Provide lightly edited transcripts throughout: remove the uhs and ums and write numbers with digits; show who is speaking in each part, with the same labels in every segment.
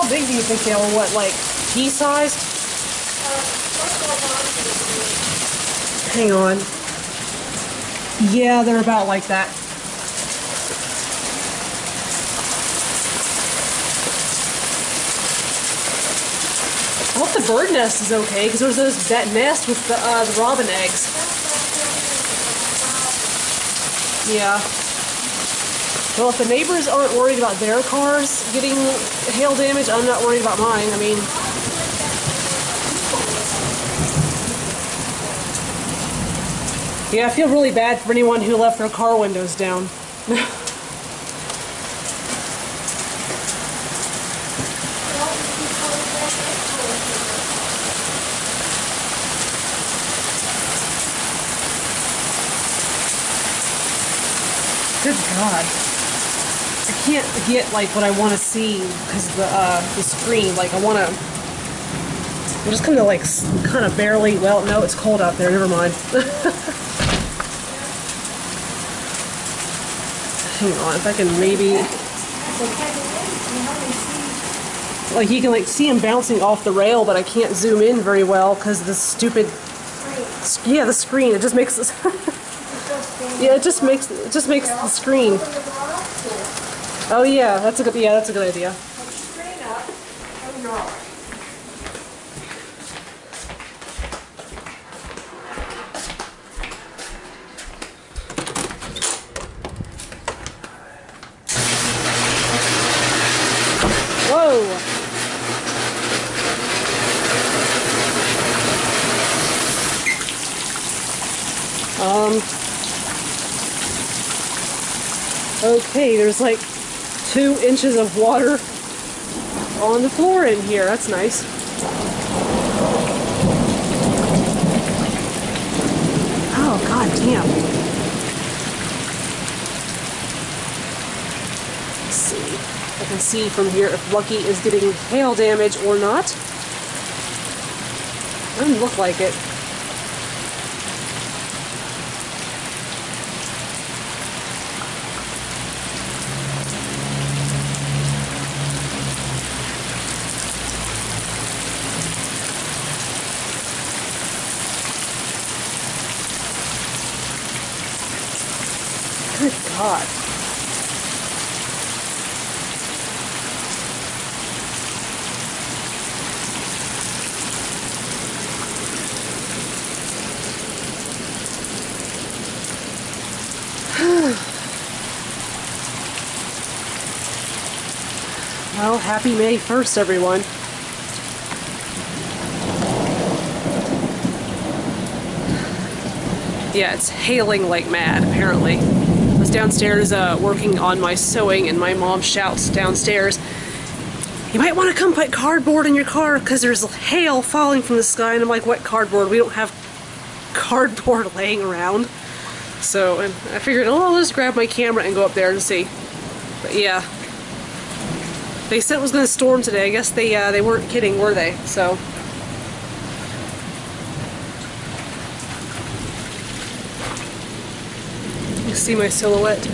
Speaker 1: How big do you think they were? What, like pea-sized? Hang on. Yeah, they're about like that. I hope the bird nest is okay, because there was that nest with the robin eggs. Yeah. Well, if the neighbors aren't worried about their cars getting hail damage, I'm not worried about mine. I mean, yeah, I feel really bad for anyone who left their car windows down. Good God. I can't get like what I want to see because the screen, like I want to, I'm just kind of barely, well, no, it's cold out there, never mind. Hang on, if I can maybe, like you can like see him bouncing off the rail, but I can't zoom in very well because the stupid, yeah, the screen, it just makes this, yeah, it just makes the screen. Oh yeah, that's a good idea. Whoa. Okay, there's like 2 inches of water on the floor in here. That's nice. Oh, god damn. Let's see. I can see from here if Lucky is getting hail damage or not. Doesn't look like it. Good God. Well, happy May 1st, everyone. Yeah, it's hailing like mad, apparently. I was downstairs working on my sewing, and my mom shouts downstairs, "You might want to come put cardboard in your car because there's hail falling from the sky." And I'm like, what cardboard? We don't have cardboard laying around. So, and I figured, oh, I'll just grab my camera and go up there and see. But yeah. They said it was going to storm today. I guess they weren't kidding, were they? So. You see my silhouette?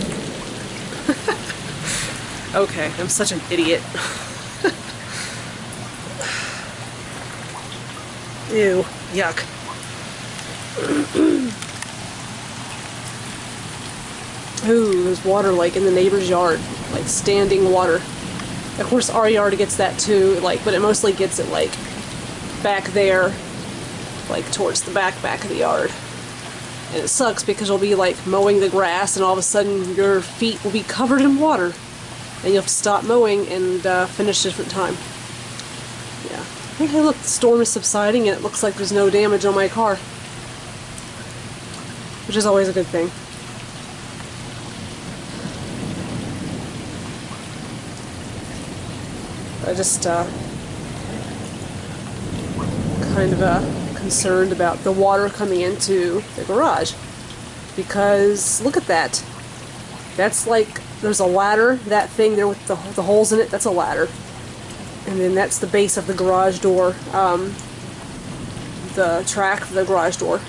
Speaker 1: Okay, I'm such an idiot. Ew, yuck. Ooh, there's water like in the neighbor's yard, like standing water. Of course our yard gets that too, like, but it mostly gets it like back there, like towards the back of the yard. And it sucks because you'll be like mowing the grass and all of a sudden your feet will be covered in water. And you'll have to stop mowing and finish a different time. Yeah. Hey, look, the storm is subsiding and it looks like there's no damage on my car. Which is always a good thing. I just kind of concerned about the water coming into the garage, because look at that. That's like, there's a ladder, that thing there with the holes in it, that's a ladder. And then that's the base of the garage door, the track for the garage door.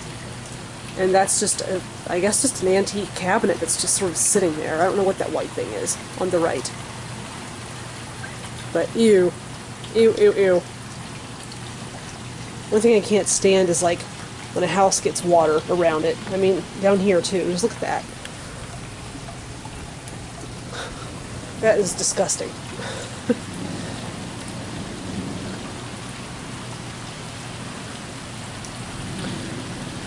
Speaker 1: And that's just, I guess just an antique cabinet that's just sort of sitting there. I don't know what that white thing is on the right. But ew. Ew, ew, ew. One thing I can't stand is like when a house gets water around it. I mean, down here too. Just look at that. That is disgusting.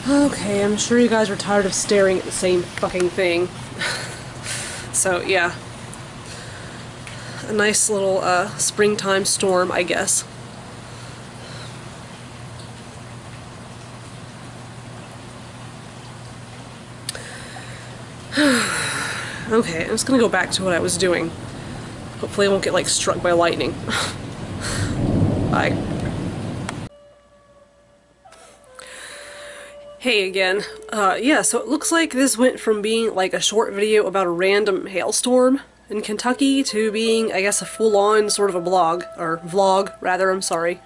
Speaker 1: Okay, I'm sure you guys are tired of staring at the same fucking thing. So, yeah. A nice little springtime storm, I guess. Okay, I'm just gonna go back to what I was doing. Hopefully I won't get, like, struck by lightning. Bye. Hey again. Yeah, so it looks like this went from being like a short video about a random hailstorm in Kentucky to being, I guess, a full-on sort of a blog, or vlog, rather, I'm sorry.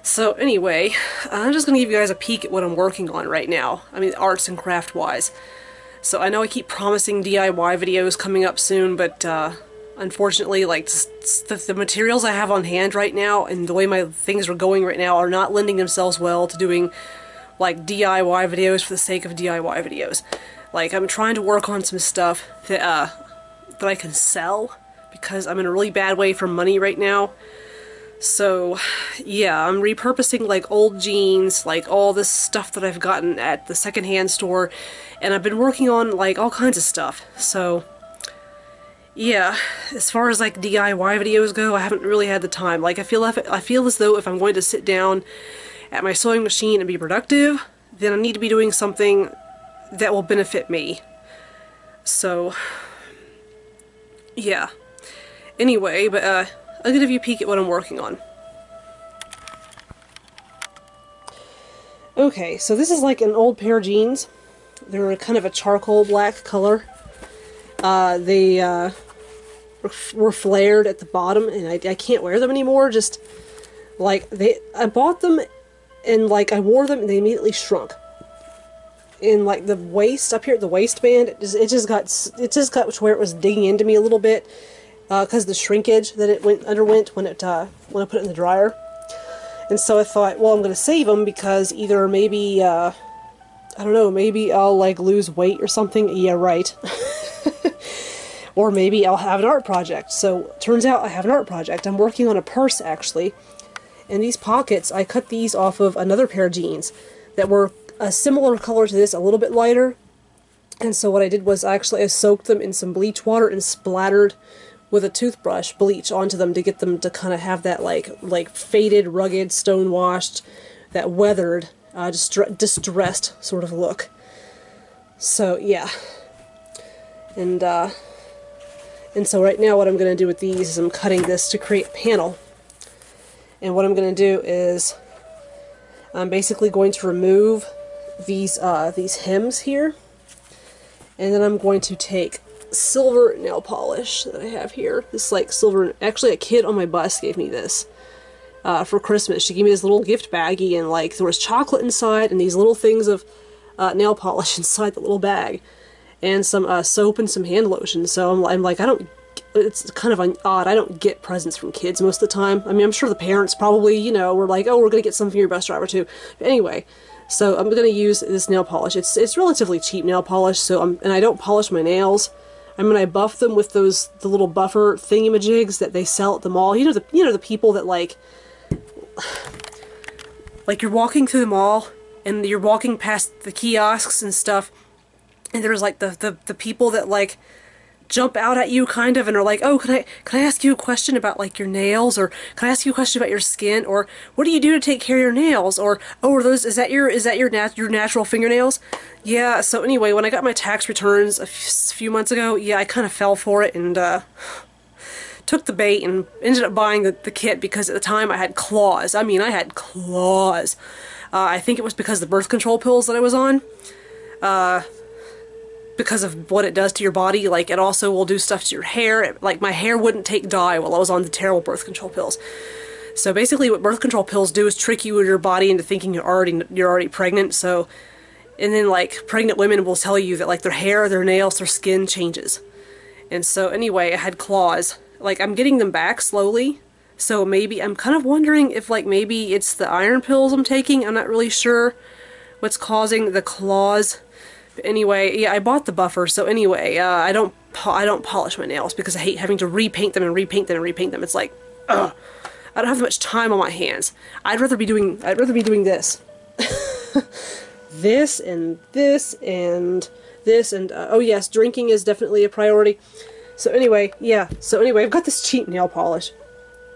Speaker 1: So anyway, I'm just gonna give you guys a peek at what I'm working on right now. I mean, arts and craft-wise. So I know I keep promising DIY videos coming up soon, but unfortunately, like, the materials I have on hand right now and the way my things are going right now are not lending themselves well to doing like DIY videos for the sake of DIY videos. Like, I'm trying to work on some stuff that that I can sell, because I'm in a really bad way for money right now. So yeah, I'm repurposing like old jeans, like all this stuff that I've gotten at the secondhand store, and I've been working on like all kinds of stuff. So yeah, as far as like DIY videos go, I haven't really had the time. Like, I feel as though if I'm going to sit down at my sewing machine and be productive, then I need to be doing something that will benefit me. So, yeah. Anyway, but I'll give you a peek at what I'm working on. Okay, so this is like an old pair of jeans. They're kind of a charcoal black color. They were flared at the bottom, and I can't wear them anymore. Just like I bought them, and like I wore them, and they immediately shrunk. In like the waist up here at the waistband, it just got to where it was digging into me a little bit, because the shrinkage that it underwent when I put it in the dryer. And so I thought, well, I'm going to save them, because either maybe I don't know, maybe I'll like lose weight or something. Yeah, right. Or maybe I'll have an art project. So turns out I have an art project. I'm working on a purse, actually. And these pockets, I cut these off of another pair of jeans that were a similar color to this, a little bit lighter. And so what I did was I soaked them in some bleach water and splattered with a toothbrush bleach onto them to get them to kind of have that like faded, rugged, stone-washed, that weathered, distressed sort of look. So yeah. And so right now what I'm going to do with these is I'm cutting this to create a panel. And what I'm going to do is I'm basically going to remove these hems here, and then I'm going to take silver nail polish that I have here. This like silver, actually a kid on my bus gave me this for Christmas. She gave me this little gift baggie, and like there was chocolate inside and these little things of nail polish inside the little bag, and some soap and some hand lotion. So I'm like, it's kind of odd. I don't get presents from kids most of the time. I mean, I'm sure the parents probably, you know, were like, oh, we're going to get something for your bus driver too. But anyway, so I'm going to use this nail polish. It's relatively cheap nail polish, and I don't polish my nails. I mean, I buff them with the little buffer thingamajigs that they sell at the mall. You know the people that like you're walking through the mall and you're walking past the kiosks and stuff, and there's like the people that like jump out at you kind of and are like, oh, can I ask you a question about like your nails, or can I ask you a question about your skin, or what do you do to take care of your nails, or oh, is that your natural fingernails? Yeah. So anyway, when I got my tax returns a few months ago, yeah, I kind of fell for it and took the bait and ended up buying the kit, because at the time I had claws. I mean, I had claws. I think it was because of the birth control pills that I was on. Because of what it does to your body. Like, it also will do stuff to your hair. Like, my hair wouldn't take dye while I was on the terrible birth control pills. So basically what birth control pills do is trick you and your body into thinking you're already pregnant. So, and then like pregnant women will tell you that like their hair, their nails, their skin changes. And so anyway, I had claws. Like, I'm getting them back slowly, So maybe, I'm kind of wondering if like maybe it's the iron pills I'm taking. I'm not really sure what's causing the claws. But anyway, yeah, I bought the buffer. So anyway, I don't polish my nails because I hate having to repaint them and repaint them and repaint them. It's like, ugh, I don't have that much time on my hands. I'd rather be doing this. This and this and this and oh yes, drinking is definitely a priority. So anyway, yeah. So anyway, I've got this cheap nail polish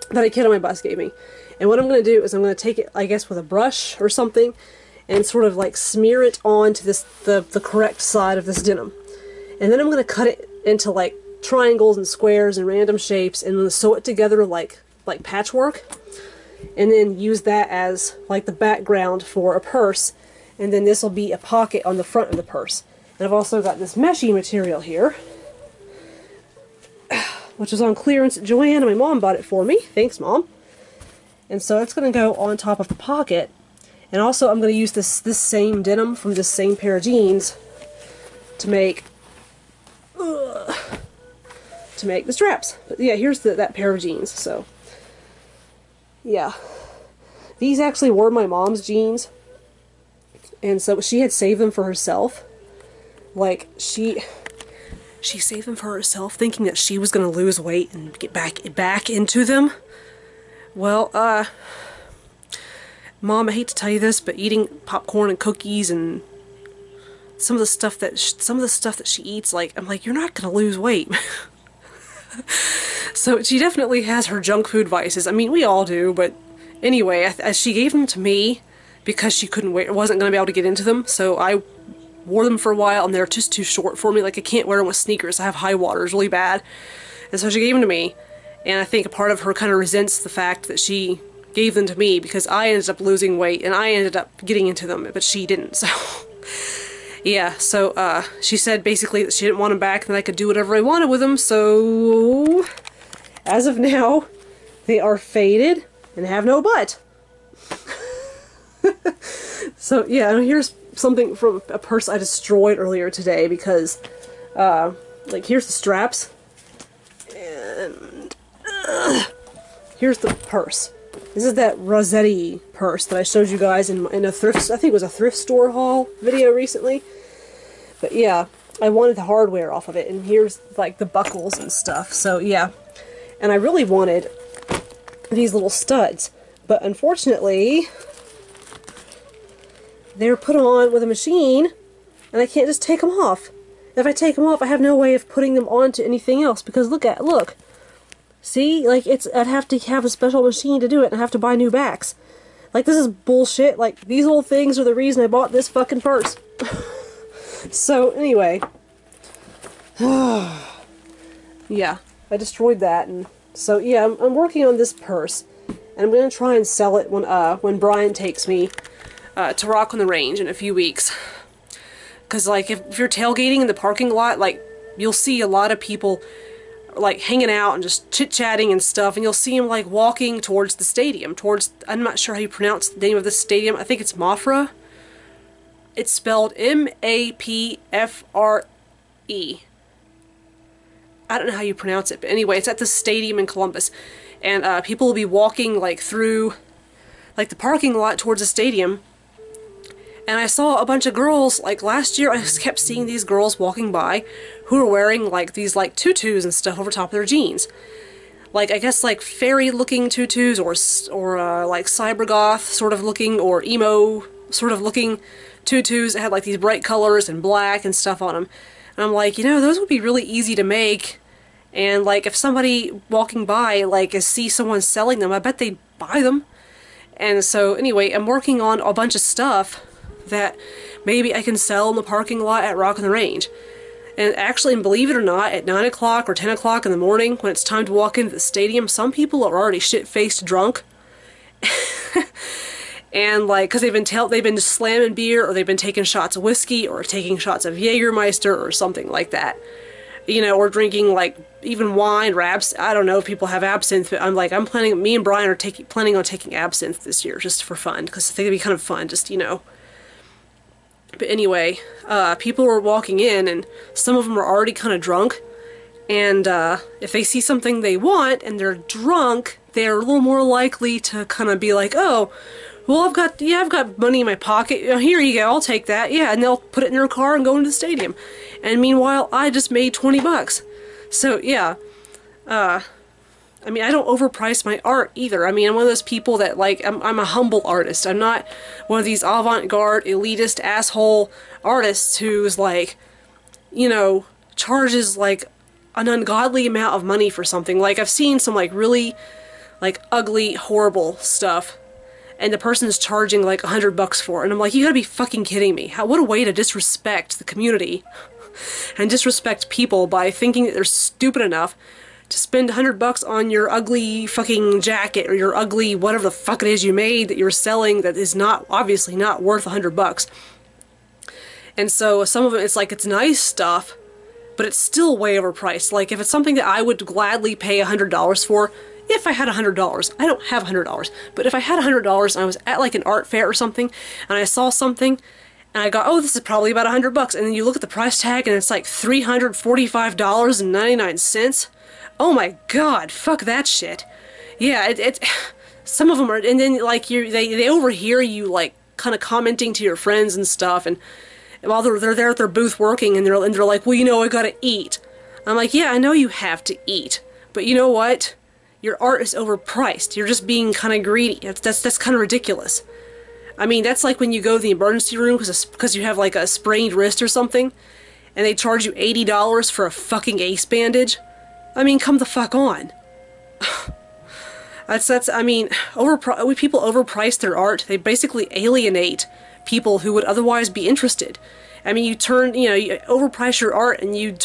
Speaker 1: that a kid on my bus gave me. And what I'm going to do is I'm going to take it, I guess, with a brush or something and sort of like smear it onto this the correct side of this denim. And then I'm going to cut it into like triangles and squares and random shapes and then sew it together like patchwork. And then use that as like the background for a purse. And then this will be a pocket on the front of the purse. And I've also got this meshy material here, which is on clearance at Joann, and my mom bought it for me. Thanks, Mom. And so it's going to go on top of the pocket. And also I'm going to use this same denim from this same pair of jeans to make the straps. But yeah, here's that pair of jeans. So yeah, these actually were my mom's jeans, and so she had saved them for herself. Like she saved them for herself, thinking that she was going to lose weight and get back into them. Well, Mom, I hate to tell you this, but eating popcorn and cookies and some of the stuff that she eats, like, I'm like, you're not going to lose weight. So she definitely has her junk food vices. I mean, we all do, but anyway, she gave them to me because she wasn't going to be able to get into them. So I wore them for a while, and they're just too short for me. Like, I can't wear them with sneakers. I have high waters really bad. And so she gave them to me, and I think a part of her kind of resents the fact that she gave them to me because I ended up losing weight and I ended up getting into them, but she didn't. So yeah, so she said basically that she didn't want them back and that I could do whatever I wanted with them. So as of now, they are faded and have no butt. So yeah, and here's something from a purse I destroyed earlier today because like, here's the straps and here's the purse. This is that Rossetti purse that I showed you guys in a thrift, I think it was a thrift store haul video recently. But yeah, I wanted the hardware off of it, and here's like the buckles and stuff. So yeah, and I really wanted these little studs, but unfortunately they're put on with a machine and I can't just take them off. If I take them off, I have no way of putting them onto anything else because look. See, like, I'd have to have a special machine to do it and I have to buy new backs. Like, this is bullshit. Like, these little things are the reason I bought this fucking purse. So, anyway. Yeah, I destroyed that. And so, yeah, I'm working on this purse. And I'm going to try and sell it when Brian takes me to Rock on the Range in a few weeks. Because, like, if you're tailgating in the parking lot, like, you'll see a lot of people like hanging out and just chit-chatting and stuff, and you'll see them like walking towards the stadium, I'm not sure how you pronounce the name of this stadium. I think it's Mafra. It's spelled M-A-P-F-R-E. I don't know how you pronounce it, but anyway, it's at the stadium in Columbus, and people will be walking like through like the parking lot towards the stadium. And I saw a bunch of girls, like last year I just kept seeing these girls walking by who were wearing like these like tutus and stuff over top of their jeans. Like, I guess like fairy looking tutus or like cybergoth sort of looking or emo sort of looking tutus that had like these bright colors and black and stuff on them. And I'm like, you know, those would be really easy to make. And like if somebody walking by like see someone selling them, I bet they'd buy them. And so anyway, I'm working on a bunch of stuff that maybe I can sell in the parking lot at Rock on the Range. And actually, believe it or not, at 9 o'clock or 10 o'clock in the morning, when it's time to walk into the stadium, some people are already shit-faced drunk. And like, because they've been just slamming beer, or they've been taking shots of whiskey, or taking shots of Jägermeister, or something like that. You know, or drinking like even wine or I don't know if people have absinthe, but me and Brian are planning on taking absinthe this year, just for fun, because I think it'd be kind of fun, just, you know. But anyway, people were walking in, and some of them are already kind of drunk, and if they see something they want, and they're drunk, they're a little more likely to kind of be like, oh, well, I've got money in my pocket. Here you go, I'll take that. Yeah, and they'll put it in their car and go into the stadium. And meanwhile, I just made 20 bucks. So, yeah. I mean, I don't overprice my art either. I mean, I'm one of those people that, like, I'm a humble artist. I'm not one of these avant-garde, elitist, asshole artists who's, like, you know, charges, like, an ungodly amount of money for something. Like, I've seen some, like, really, like, ugly, horrible stuff, and the person's charging, like, $100 for it. And I'm like, you gotta be fucking kidding me. What a way to disrespect the community and disrespect people by thinking that they're stupid enough to spend $100 on your ugly fucking jacket or your ugly whatever the fuck it is you made that you're selling that is not, obviously not worth $100. And so some of it, it's like, it's nice stuff, but it's still way overpriced. Like, if it's something that I would gladly pay $100 for, if I had $100. I don't have $100, but if I had $100 and I was at like an art fair or something, and I saw something, and I go, oh, this is probably about $100, and then you look at the price tag and it's like $345.99. Oh my god, fuck that shit. Yeah, some of them are, and then like they overhear you like kind of commenting to your friends and stuff, and while they're there at their booth working, and they're like, well, you know, I gotta eat. I'm like, yeah, I know you have to eat, but you know what? Your art is overpriced. You're just being kind of greedy. That's kind of ridiculous. I mean, that's like when you go to the emergency room because you have like a sprained wrist or something, and they charge you $80 for a fucking ace bandage. I mean, come the fuck on. I mean, when people overprice their art, they basically alienate people who would otherwise be interested. I mean, you overprice your art and you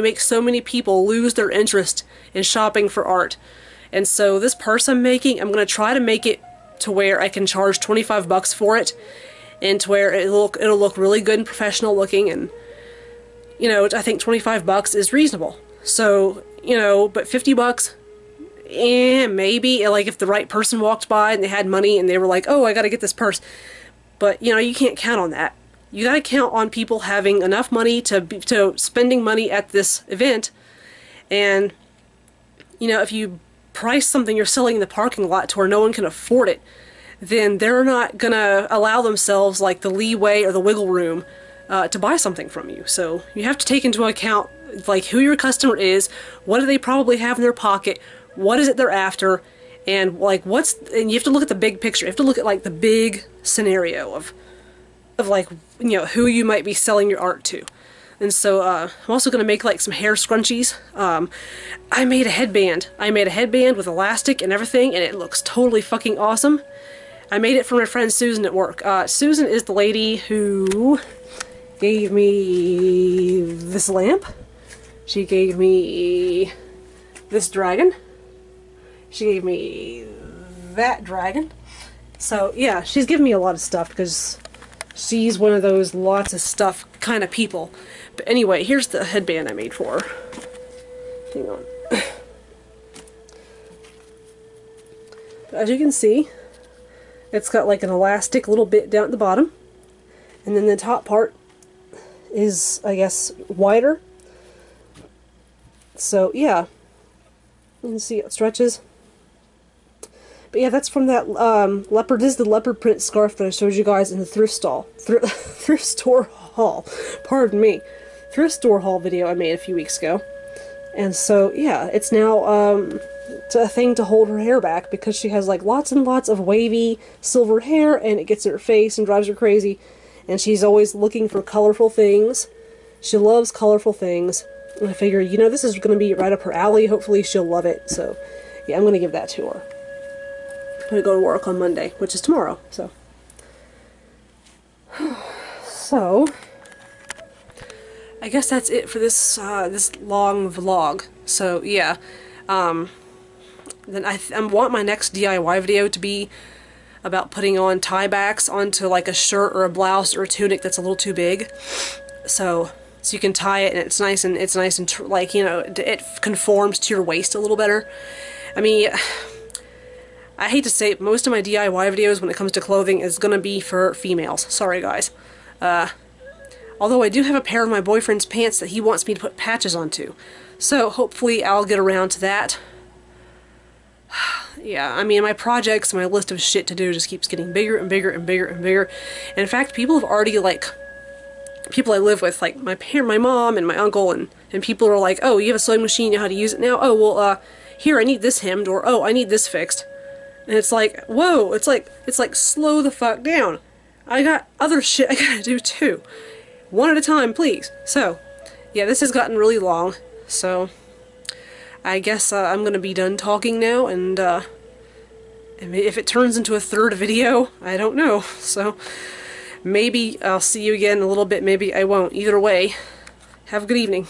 Speaker 1: make so many people lose their interest in shopping for art. And so this purse I'm making, I'm going to try to make it to where I can charge $25 for it, and to where it'll look really good and professional looking, and, you know, I think $25 is reasonable. So, you know, but $50, maybe, like if the right person walked by and they had money and they were like, oh, I gotta get this purse. But, you know, you can't count on that. You gotta count on people having enough money to spending money at this event. And, you know, if you price something you're selling in the parking lot to where no one can afford it, then they're not gonna allow themselves like the leeway or the wiggle room to buy something from you. So you have to take into account like who your customer is, what do they probably have in their pocket, what is it they're after, and like and you have to look at the big picture. You have to look at like the big scenario of like, you know, who you might be selling your art to. And so I'm also going to make like some hair scrunchies. I made a headband. I made a headband with elastic and everything, and it looks totally fucking awesome. I made it for my friend Susan at work. Susan is the lady who gave me this lamp. She gave me this dragon. She gave me that dragon. So yeah, she's given me a lot of stuff because she's one of those lots of stuff kind of people. But anyway, here's the headband I made for her. Hang on. As you can see, it's got like an elastic little bit down at the bottom, and then the top part is, I guess, wider. So yeah, you can see it stretches. But yeah, that's from that leopard. This is the leopard print scarf that I showed you guys in the thrift store haul. Pardon me, thrift store haul video I made a few weeks ago. And so yeah, it's now it's a thing to hold her hair back because she has like lots and lots of wavy silver hair, and it gets in her face and drives her crazy. And she's always looking for colorful things. She loves colorful things. And I figured, you know, this is going to be right up her alley. Hopefully she'll love it. So, yeah, I'm going to give that to her. I'm going to go to work on Monday, which is tomorrow. So, I guess that's it for this this long vlog. So, yeah. Then I want my next DIY video to be about putting on tie backs onto like a shirt or a blouse or a tunic that's a little too big. So you can tie it and it's nice and like, you know, it conforms to your waist a little better. I mean, I hate to say it, most of my DIY videos when it comes to clothing is gonna be for females. Sorry guys. Although I do have a pair of my boyfriend's pants that he wants me to put patches onto. So hopefully I'll get around to that. yeah, I mean, my projects, my list of shit to do just keeps getting bigger and bigger and bigger and bigger. And in fact, people have already, like, people I live with, like my mom and my uncle, and people are like, oh, you have a sewing machine, you know how to use it now? Oh, well, here, I need this hemmed, or, oh, I need this fixed. And it's like, whoa, it's like, slow the fuck down. I got other shit I gotta do too. One at a time, please. So, yeah, this has gotten really long, so I guess I'm gonna be done talking now, and if it turns into a third video, I don't know. So, maybe I'll see you again in a little bit, maybe I won't. Either way, have a good evening.